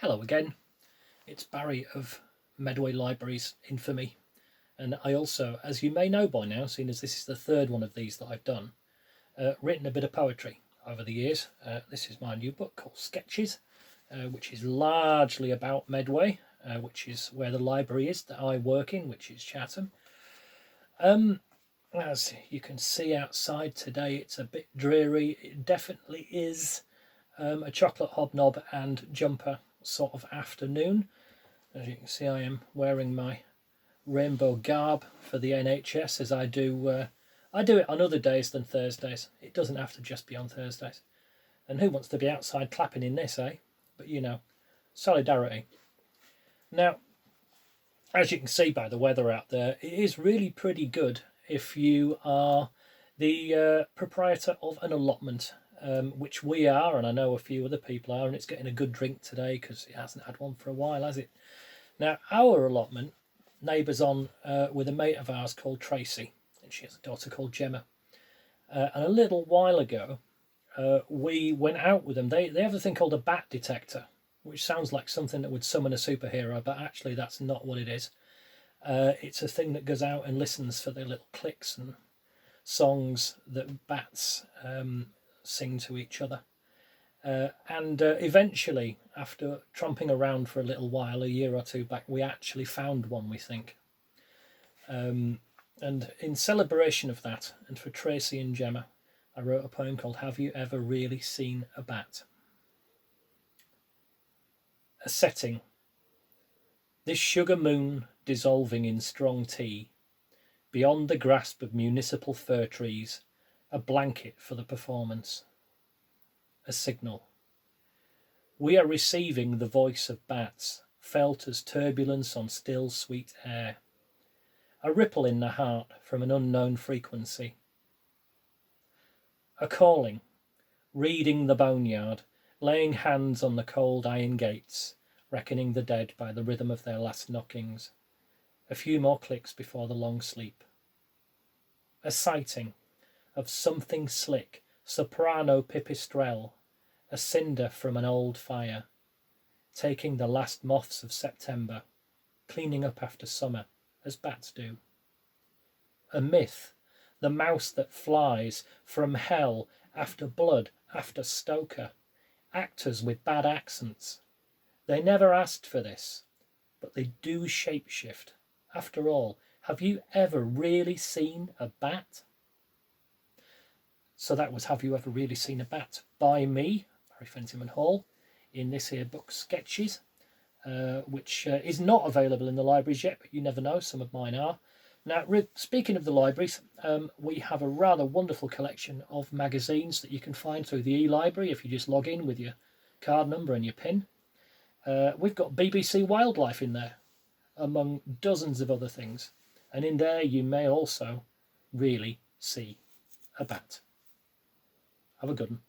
Hello again, it's Barry of Medway Libraries Infamy, and I also, as you may know by now, seeing as this is the third one of these that I've done, written a bit of poetry over the years. This is my new book called Sketches, which is largely about Medway, which is where the library is that I work in, which is Chatham. As you can see outside today, it's a bit dreary. It definitely is a chocolate hobnob and jumper sort of afternoon. As you can see, I am wearing my rainbow garb for the NHS, as I do it on other days than Thursdays. It doesn't have to just be on Thursdays. And who wants to be outside clapping in this, eh? But you know, solidarity. Now, as you can see by the weather out there, it is really pretty good if you are the proprietor of an allotment, which we are, and I know a few other people are, and it's getting a good drink today because it hasn't had one for a while, has it? Now, our allotment neighbours on with a mate of ours called Tracy, and she has a daughter called Gemma. And a little while ago, we went out with them. They have a thing called a bat detector, which sounds like something that would summon a superhero, but actually that's not what it is. It's a thing that goes out and listens for the little clicks and songs that bats sing to each other. And eventually, after tromping around for a little while, a year or two back, we actually found one, we think. And in celebration of that, and for Tracy and Gemma, I wrote a poem called Have You Ever Really Seen a Bat? A setting. This sugar moon dissolving in strong tea, beyond the grasp of municipal fir trees, a blanket for the performance. A signal. We are receiving the voice of bats, felt as turbulence on still sweet air. A ripple in the heart from an unknown frequency. A calling, reading the boneyard, laying hands on the cold iron gates, reckoning the dead by the rhythm of their last knockings. A few more clicks before the long sleep. A sighting of something slick, soprano pipistrelle, a cinder from an old fire, taking the last moths of September, cleaning up after summer, as bats do. A myth, the mouse that flies from hell after blood, after Stoker, actors with bad accents. They never asked for this, but they do shapeshift. After all, have you ever really seen a bat? So that was Have You Ever Really Seen a Bat? By me, Barry Fentiman Hall, in this here book Sketches, which is not available in the libraries yet, but you never know, some of mine are. Now, speaking of the libraries, we have a rather wonderful collection of magazines that you can find through the e-library if you just log in with your card number and your PIN. We've got BBC Wildlife in there, among dozens of other things. And in there you may also really see a bat. Have a good one.